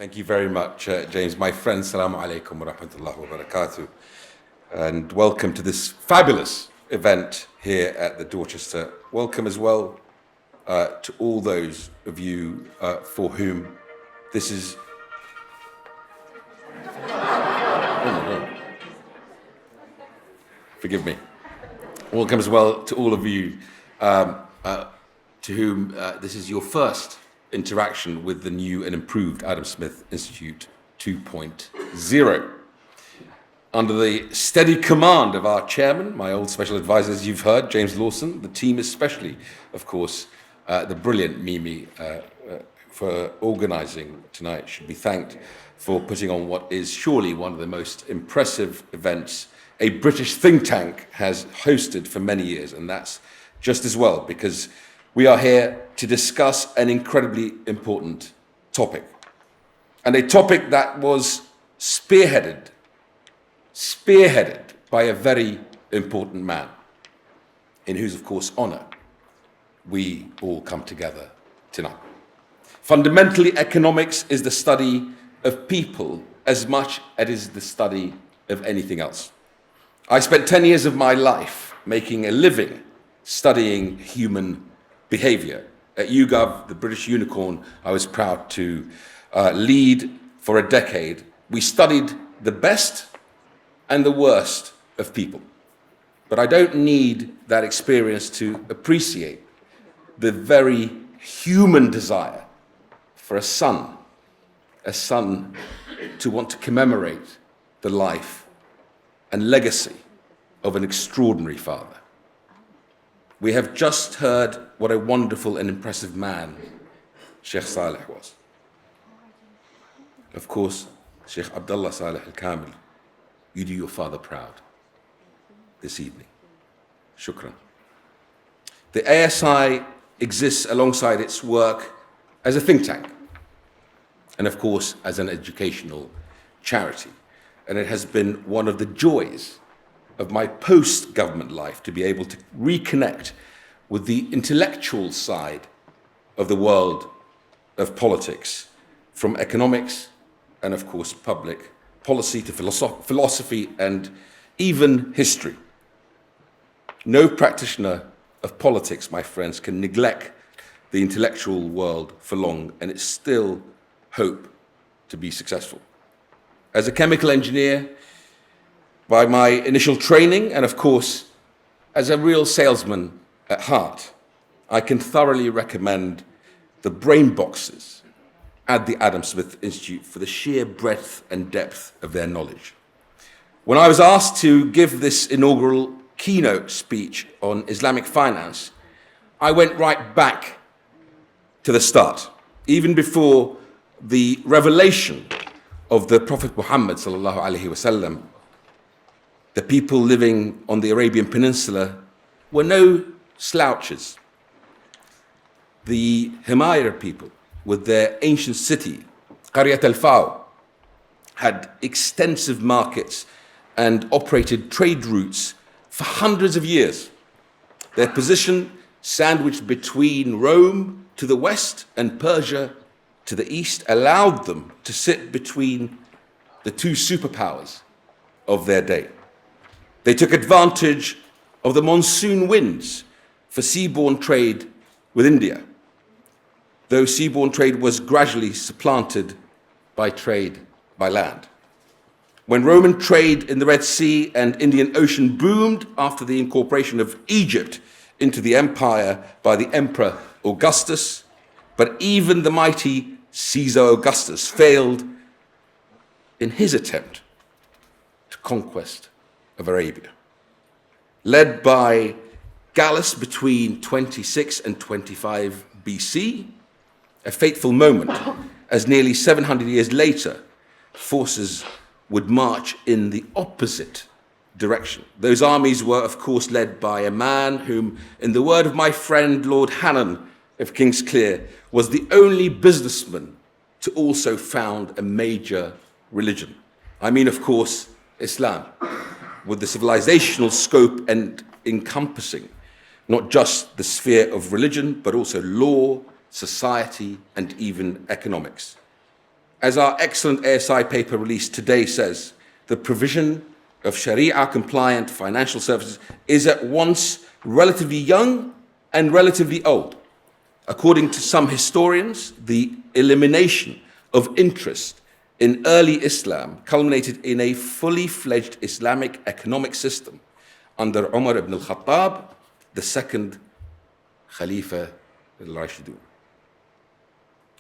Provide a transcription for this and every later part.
Thank you very much, James. My friend, Assalamu alaikum wa rahmatullahi wa barakatuh. And welcome to this fabulous event here at the Dorchester. Welcome as well to all those of you for whom this is... Forgive me. Welcome as well to all of you to whom this is your first interaction with the new and improved Adam Smith Institute 2.0. Under the steady command of our chairman, my old special advisor, as you've heard, James Lawson, the team especially, of course, the brilliant Mimi for organising tonight should be thanked for putting on what is surely one of the most impressive events a British think tank has hosted for many years, and that's just as well, because we are here to discuss an incredibly important topic, and a topic that was spearheaded by a very important man, in whose, of course, honour we all come together tonight. Fundamentally, economics is the study of people as much as it is the study of anything else. I spent 10 years of my life making a living studying human behaviour. At YouGov, the British unicorn I was proud to lead for a decade, we studied the best and the worst of people. But I don't need that experience to appreciate the very human desire for a son to want to commemorate the life and legacy of an extraordinary father. We have just heard what a wonderful and impressive man Sheikh Saleh was. Of course, Sheikh Abdullah Saleh Al-Kamil, you do your father proud this evening. Shukran. The ASI exists alongside its work as a think tank and, of course, as an educational charity. And it has been one of the joys of my post-government life to be able to reconnect with the intellectual side of the world of politics, from economics and, of course, public policy to philosophy and even history. No practitioner of politics, my friends, can neglect the intellectual world for long, and it's still hope to be successful. As a chemical engineer, by my initial training, and of course, as a real salesman at heart, I can thoroughly recommend the brain boxes at the Adam Smith Institute for the sheer breadth and depth of their knowledge. When I was asked to give this inaugural keynote speech on Islamic finance, I went right back to the start, even before the revelation of the Prophet Muhammad sallallahu alaihi wasallam. The people living on the Arabian Peninsula were no slouches. The Himayra people, with their ancient city, Qaryat al-Faw, had extensive markets and operated trade routes for hundreds of years. Their position, sandwiched between Rome to the west and Persia to the east, allowed them to sit between the two superpowers of their day. They took advantage of the monsoon winds for seaborne trade with India, though seaborne trade was gradually supplanted by trade by land. When Roman trade in the Red Sea and Indian Ocean boomed after the incorporation of Egypt into the empire by the Emperor Augustus, but even the mighty Caesar Augustus failed in his attempt to conquest of Arabia. Led by Gallus between 26 and 25 BC, a fateful moment, as nearly 700 years later, forces would march in the opposite direction. Those armies were, of course, led by a man whom, in the word of my friend Lord Hannon of King's Clear, was the only businessman to also found a major religion. I mean, of course, Islam, with the civilizational scope and encompassing not just the sphere of religion, but also law, society, and even economics. As our excellent ASI paper released today says, the provision of Sharia-compliant financial services is at once relatively young and relatively old. According to some historians, the elimination of interest in early Islam culminated in a fully fledged Islamic economic system under Umar ibn al-Khattab, the second Khalifa al-Rashidun.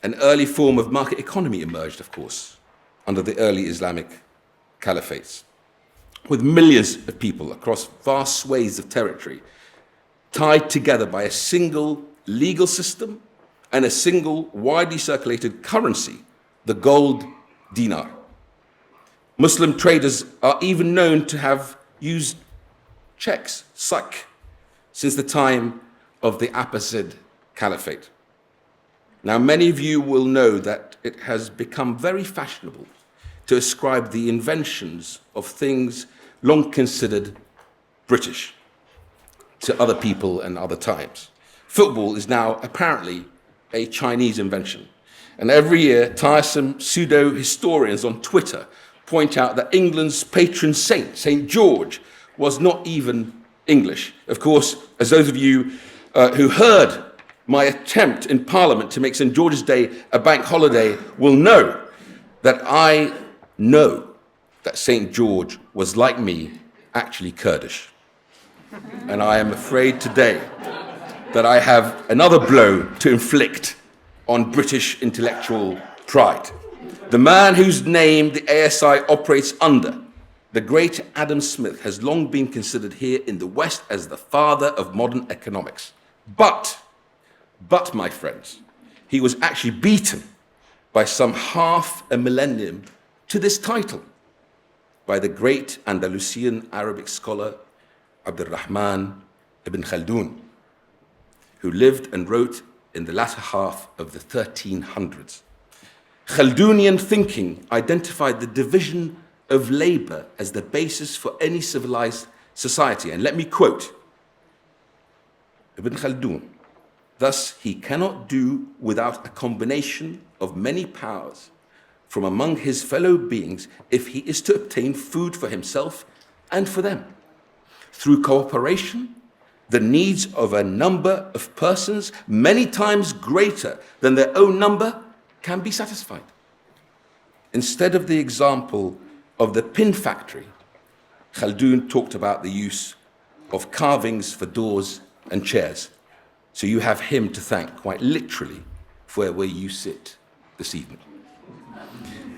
An early form of market economy emerged, of course, under the early Islamic caliphates, with millions of people across vast swathes of territory tied together by a single legal system and a single widely circulated currency, the gold dinar. Muslim traders are even known to have used checks, sak, since the time of the Abbasid Caliphate. Now, many of you will know that it has become very fashionable to ascribe the inventions of things long considered British to other people and other times. Football is now apparently a Chinese invention. And every year, tiresome pseudo-historians on Twitter point out that England's patron saint, St. George, was not even English. Of course, as those of you who heard my attempt in Parliament to make St. George's Day a bank holiday will know that I know that St. George was, like me, actually Kurdish. And I am afraid today that I have another blow to inflict on British intellectual pride. The man whose name the ASI operates under, the great Adam Smith, has long been considered here in the West as the father of modern economics. But, my friends, he was actually beaten by some half a millennium to this title by the great Andalusian Arabic scholar Abdurrahman ibn Khaldun, who lived and wrote in the latter half of the 1300s. Khaldunian thinking identified the division of labor as the basis for any civilized society. And let me quote Ibn Khaldun: "Thus he cannot do without a combination of many powers from among his fellow beings if he is to obtain food for himself and for them. Through cooperation, the needs of a number of persons many times greater than their own number can be satisfied." Instead of the example of the pin factory, Khaldun talked about the use of carvings for doors and chairs. So you have him to thank, quite literally, for where you sit this evening.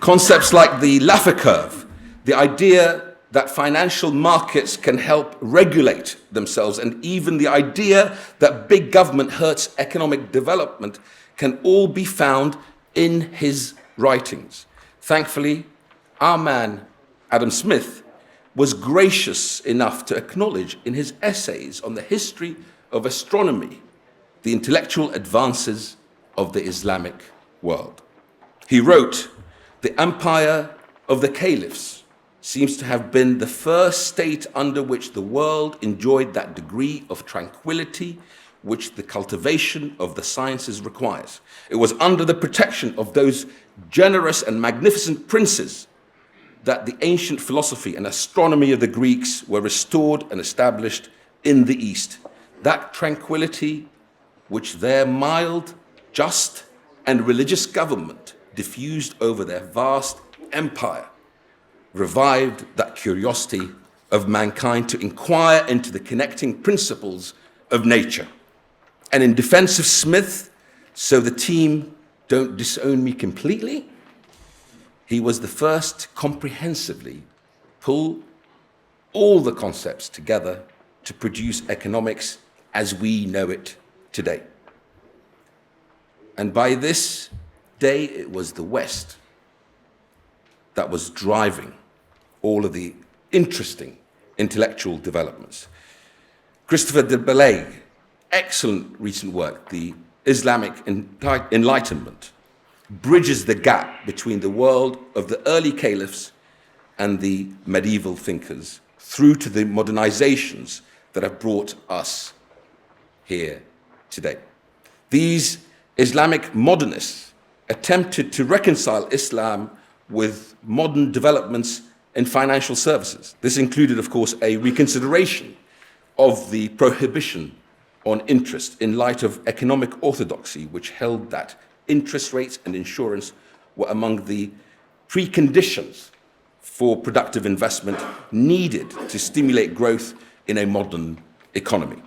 Concepts like the Laffer curve, the idea that financial markets can help regulate themselves, and even the idea that big government hurts economic development, can all be found in his writings. Thankfully, our man, Adam Smith, was gracious enough to acknowledge in his essays on the history of astronomy the intellectual advances of the Islamic world. He wrote, "The empire of the caliphs seems to have been the first state under which the world enjoyed that degree of tranquility which the cultivation of the sciences requires. It was under the protection of those generous and magnificent princes that the ancient philosophy and astronomy of the Greeks were restored and established in the East. That tranquility which their mild, just, and religious government diffused over their vast empire revived that curiosity of mankind to inquire into the connecting principles of nature." And in defense of Smith, so the team don't disown me completely, he was the first to comprehensively pull all the concepts together to produce economics as we know it today. And by this day, it was the West that was driving all of the interesting intellectual developments. Christopher de Bellaigue, excellent recent work, The Islamic Enlightenment, bridges the gap between the world of the early caliphs and the medieval thinkers through to the modernizations that have brought us here today. These Islamic modernists attempted to reconcile Islam with modern developments in financial services. This included, of course, a reconsideration of the prohibition on interest in light of economic orthodoxy, which held that interest rates and insurance were among the preconditions for productive investment needed to stimulate growth in a modern economy.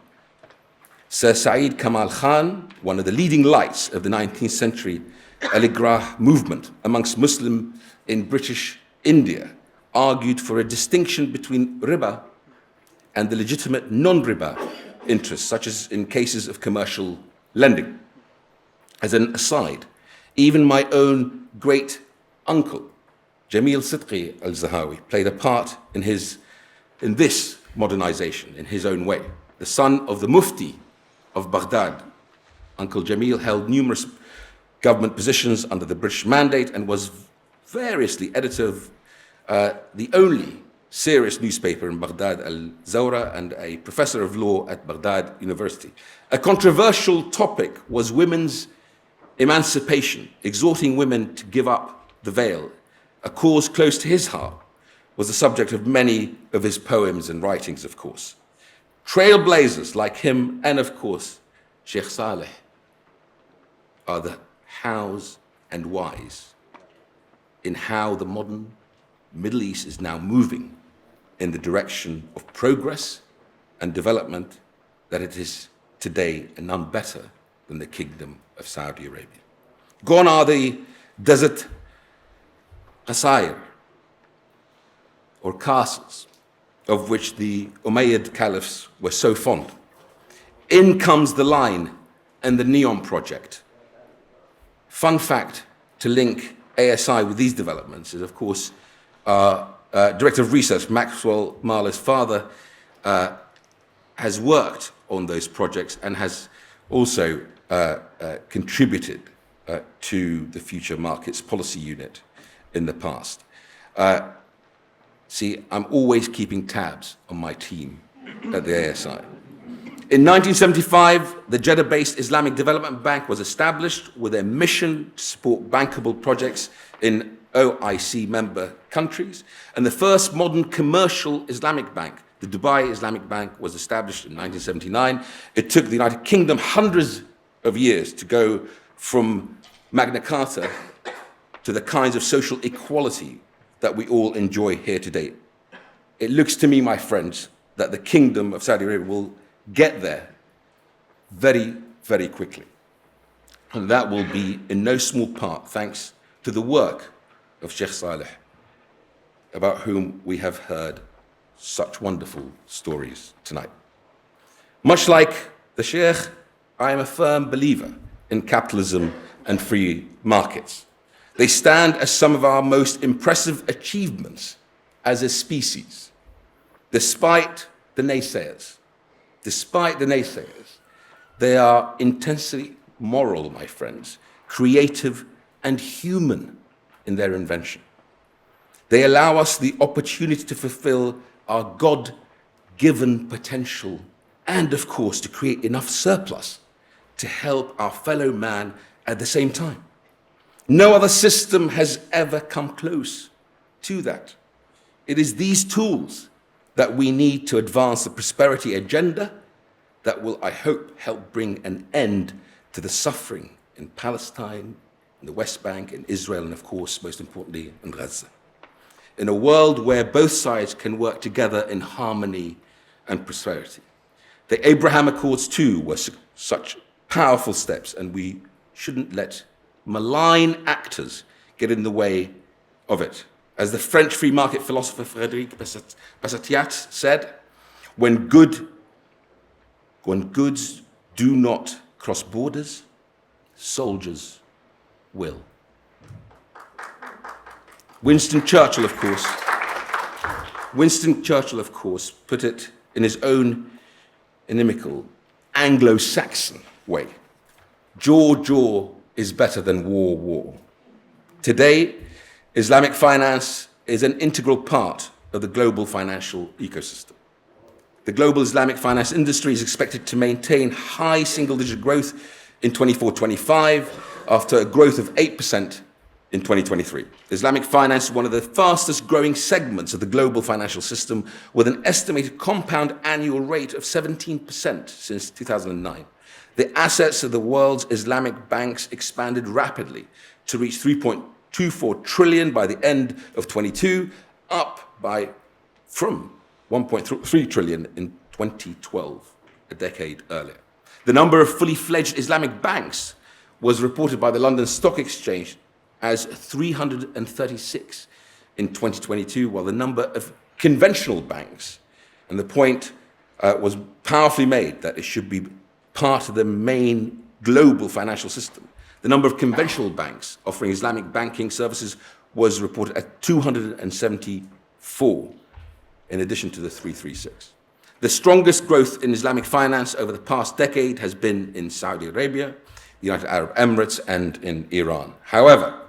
Sir Saeed Kamal Khan, one of the leading lights of the 19th century Aligarh movement amongst Muslims in British India, argued for a distinction between riba and the legitimate non-riba interests, such as in cases of commercial lending. As an aside, even my own great uncle, Jamil Sidqi al-Zahawi, played a part in this modernization in his own way. The son of the Mufti of Baghdad, Uncle Jamil held numerous government positions under the British Mandate and was variously editor of the only serious newspaper in Baghdad, Al-Zawra, and a professor of law at Baghdad University. A controversial topic was women's emancipation, exhorting women to give up the veil. A cause close to his heart was the subject of many of his poems and writings, of course. Trailblazers like him and, of course, Sheikh Saleh are the hows and whys in how the modern Middle East is now moving in the direction of progress and development that it is today, and none better than the Kingdom of Saudi Arabia. Gone are the desert qasair, or castles, of which the Umayyad caliphs were so fond. In comes the line and the Neom project. Fun fact to link ASI with these developments is, of course, Director of Research, Maxwell Mahler's father, has worked on those projects and has also contributed to the Future Markets Policy Unit in the past. See, I'm always keeping tabs on my team at the ASI. In 1975, the Jeddah-based Islamic Development Bank was established with a mission to support bankable projects in OIC member countries, and the first modern commercial Islamic bank, the Dubai Islamic Bank, was established in 1979. It took the United Kingdom hundreds of years to go from Magna Carta to the kinds of social equality that we all enjoy here today. It looks to me, my friends, that the Kingdom of Saudi Arabia will get there very, very quickly. And that will be in no small part thanks to the work of Sheikh Saleh, about whom we have heard such wonderful stories tonight. Much like the Sheikh, I am a firm believer in capitalism and free markets. They stand as some of our most impressive achievements as a species, despite the naysayers. Despite the naysayers, they are intensely moral, my friends, creative and human in their invention. They allow us the opportunity to fulfill our God-given potential and, of course, to create enough surplus to help our fellow man at the same time. No other system has ever come close to that. It is these tools that we need to advance the prosperity agenda that will, I hope, help bring an end to the suffering in Palestine, in the West Bank, in Israel, and of course, most importantly, in Gaza. In a world where both sides can work together in harmony and prosperity. The Abraham Accords, too, were such powerful steps, and we shouldn't let malign actors get in the way of it. As the French free market philosopher Frédéric Bastiat said, when goods do not cross borders, soldiers will. Winston Churchill, of course, put it in his own inimical Anglo-Saxon way. Jaw is better than war. Today, Islamic finance is an integral part of the global financial ecosystem. The global Islamic finance industry is expected to maintain high single-digit growth in 24-25, after a growth of 8% in 2023. Islamic finance is one of the fastest growing segments of the global financial system, with an estimated compound annual rate of 17% since 2009. The assets of the world's Islamic banks expanded rapidly to reach 3.24 trillion by the end of 22, up from 1.3 trillion in 2012, a decade earlier. The number of fully fledged Islamic banks was reported by the London Stock Exchange as 336 in 2022, while the number of conventional banks, and the point was powerfully made that it should be part of the main global financial system. The number of conventional banks offering Islamic banking services was reported at 274, in addition to the 336. The strongest growth in Islamic finance over the past decade has been in Saudi Arabia, the United Arab Emirates, and in Iran. However,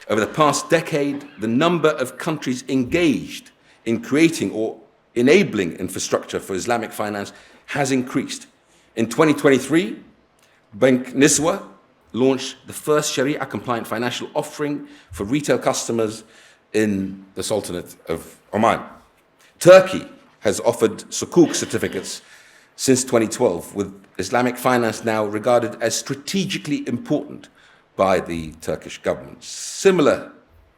over the past decade, the number of countries engaged in creating or enabling infrastructure for Islamic finance has increased. In 2023, Bank Niswa launched the first Sharia-compliant financial offering for retail customers in the Sultanate of Oman. Turkey has offered Sukuk certificates since 2012, with Islamic finance now regarded as strategically important by the Turkish government. Similar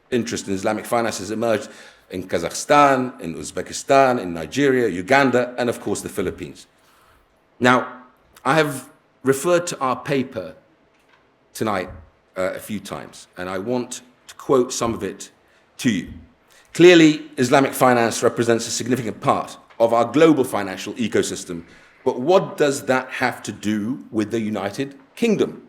interest in Islamic finance has emerged in Kazakhstan, in Uzbekistan, in Nigeria, Uganda, and of course the Philippines. Now, I have referred to our paper tonight a few times, and I want to quote some of it to you. Clearly, Islamic finance represents a significant part of our global financial ecosystem, but what does that have to do with the United Kingdom?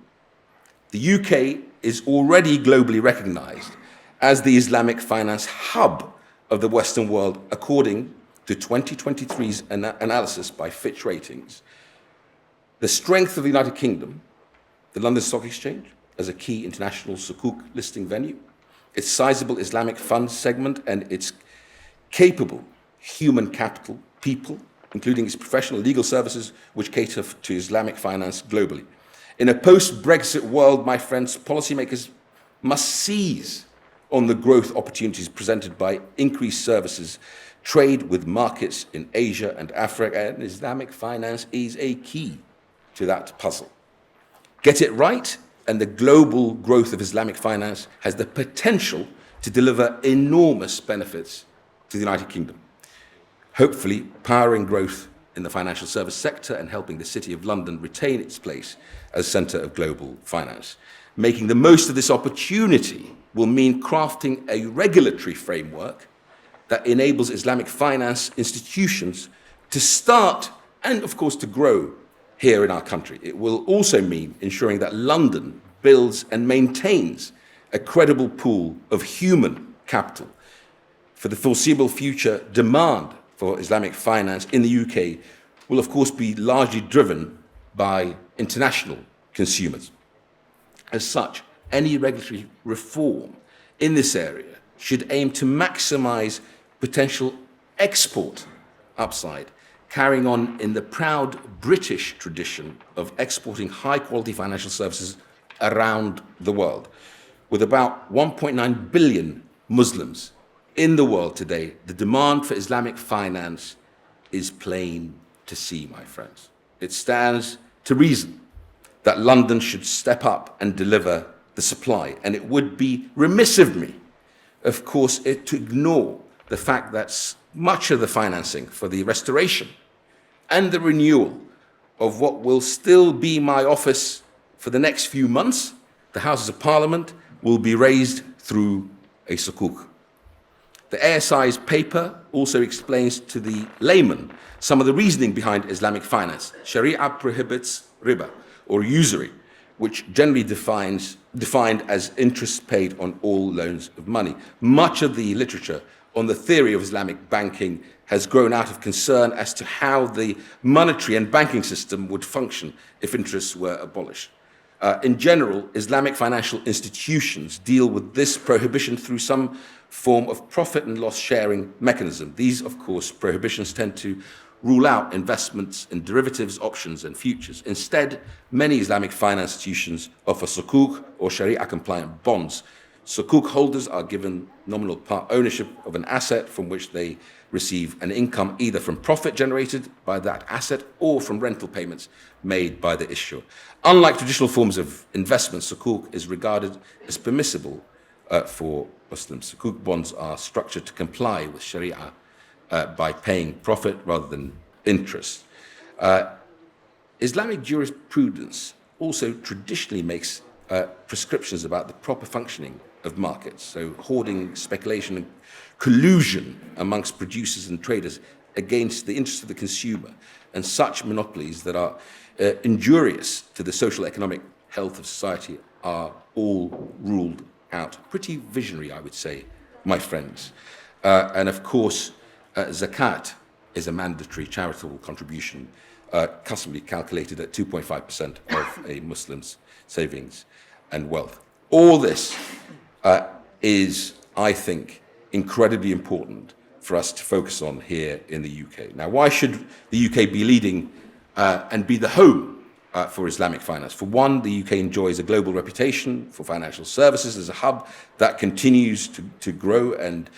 The UK is already globally recognized as the Islamic finance hub of the Western world, according to 2023's analysis by Fitch Ratings. The strength of the United Kingdom, the London Stock Exchange as a key international Sukuk listing venue, its sizable Islamic fund segment, and its capable human capital people, including its professional legal services, which cater to Islamic finance globally. In a post-Brexit world, my friends, policymakers must seize on the growth opportunities presented by increased services, trade with markets in Asia and Africa, and Islamic finance is a key to that puzzle. Get it right, and the global growth of Islamic finance has the potential to deliver enormous benefits to the United Kingdom, hopefully powering growth in the financial service sector and helping the City of London retain its place as centre of global finance. Making the most of this opportunity will mean crafting a regulatory framework that enables Islamic finance institutions to start and, of course, to grow here in our country. It will also mean ensuring that London builds and maintains a credible pool of human capital. For the foreseeable future, demand for Islamic finance in the UK will, of course, be largely driven by international consumers. As such, any regulatory reform in this area should aim to maximize potential export upside, carrying on in the proud British tradition of exporting high-quality financial services around the world. With about 1.9 billion Muslims in the world today, the demand for Islamic finance is plain to see, my friends. It stands to reason that London should step up and deliver the supply, and it would be remiss of me, of course, to ignore the fact that much of the financing for the restoration and the renewal of what will still be my office for the next few months, the Houses of Parliament, will be raised through a sukuk. The ASI's paper also explains to the layman some of the reasoning behind Islamic finance. Sharia prohibits riba, or usury, which generally defined as interest paid on all loans of money. Much of the literature on the theory of Islamic banking has grown out of concern as to how the monetary and banking system would function if interests were abolished. In general, Islamic financial institutions deal with this prohibition through some form of profit and loss sharing mechanism. These, of course, prohibitions tend to rule out investments in derivatives, options, and futures. Instead, many Islamic finance institutions offer sukuk or Sharia-compliant bonds. Sukuk holders are given nominal part ownership of an asset from which they receive an income either from profit generated by that asset or from rental payments made by the issuer. Unlike traditional forms of investment, sukuk is regarded as permissible for Muslims. Sukuk bonds are structured to comply with Sharia by paying profit rather than interest. Islamic jurisprudence also traditionally makes prescriptions about the proper functioning of markets, so hoarding, speculation, and collusion amongst producers and traders against the interests of the consumer, and such monopolies that are injurious to the social economic health of society are all ruled out. Pretty visionary, I would say, my friends. And of course, zakat is a mandatory charitable contribution, customarily calculated at 2.5% of a Muslim's savings and wealth. All this is, I think, incredibly important for us to focus on here in the UK. Now, why should the UK be leading and be the home for Islamic finance? For one, the UK enjoys a global reputation for financial services as a hub that continues to grow, and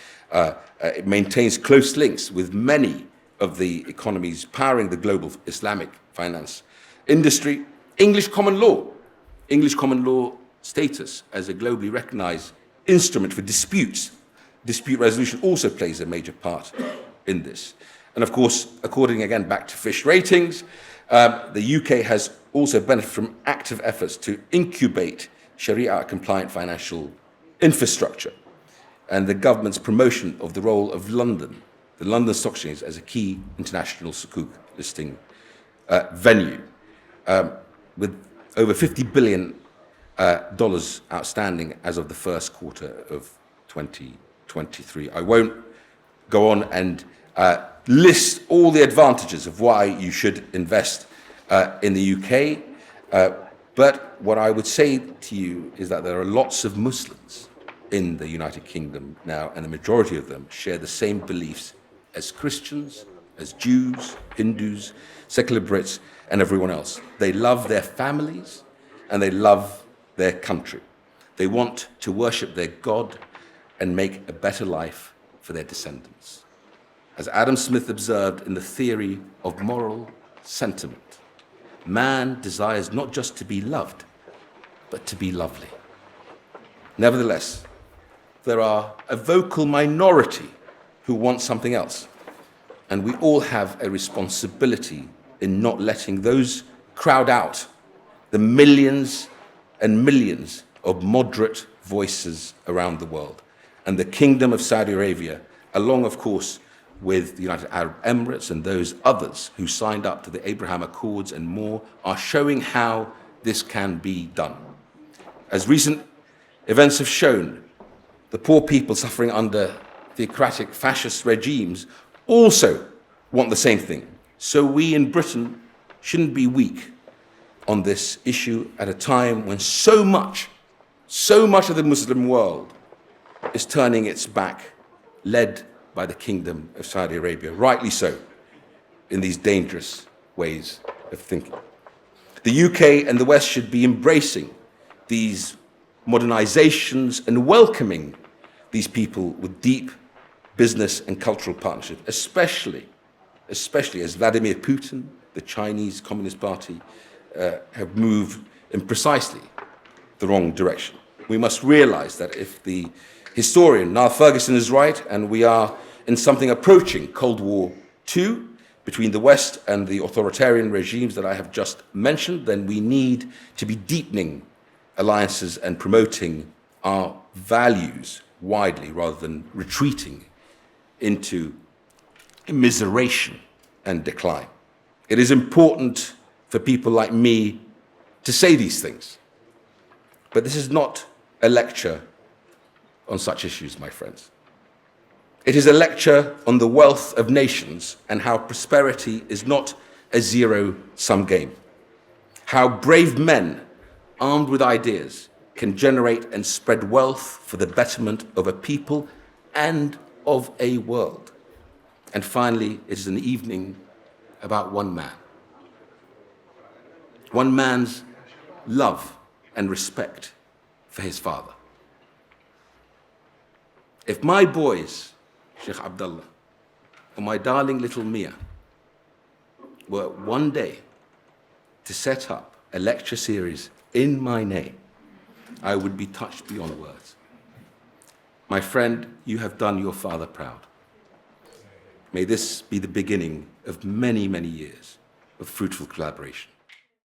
it maintains close links with many of the economies powering the global Islamic finance industry. English common law status as a globally recognized instrument for dispute resolution also plays a major part in this. And of course, according again back to Fish Ratings, the UK has also benefited from active efforts to incubate Sharia-compliant financial infrastructure and the government's promotion of the role of London, the London Stock Exchange, as a key international sukuk listing venue, with over $50 billion outstanding as of the first quarter of 2023. I won't go on and list all the advantages of why you should invest in the UK, but what I would say to you is that there are lots of Muslims in the United Kingdom now, and the majority of them share the same beliefs as Christians, as Jews, Hindus, secular Brits, and everyone else. They love their families and they love their country. They want to worship their God and make a better life for their descendants. As Adam Smith observed in the theory of moral sentiment, man desires not just to be loved, but to be lovely. Nevertheless, there are a vocal minority who want something else, and we all have a responsibility in not letting those crowd out the millions and millions of moderate voices around the world. And the Kingdom of Saudi Arabia, along, of course, with the United Arab Emirates and those others who signed up to the Abraham Accords and more, are showing how this can be done. As recent events have shown, the poor people suffering under theocratic fascist regimes also want the same thing. So we in Britain shouldn't be weak on this issue at a time when so much of the Muslim world is turning its back, led by the Kingdom of Saudi Arabia, rightly so, in these dangerous ways of thinking. The UK and the West should be embracing these modernizations and welcoming these people with deep business and cultural partnership, especially as Vladimir Putin, the Chinese Communist Party, have moved in precisely the wrong direction. We must realize that if the historian Niall Ferguson is right, and we are in something approaching Cold War II between the West and the authoritarian regimes that I have just mentioned, then we need to be deepening alliances and promoting our values widely rather than retreating into immiseration and decline. It is important for people like me to say these things, but this is not a lecture on such issues, my friends. It is a lecture on the wealth of nations and how prosperity is not a zero-sum game. How brave men, armed with ideas, can generate and spread wealth for the betterment of a people and of a world. And finally, it is an evening about one man. One man's love and respect for his father. If my boys, Sheikh Abdullah, or my darling little Mia, were one day to set up a lecture series in my name, I would be touched beyond words. My friend, you have done your father proud. May this be the beginning of many, many years of fruitful collaboration.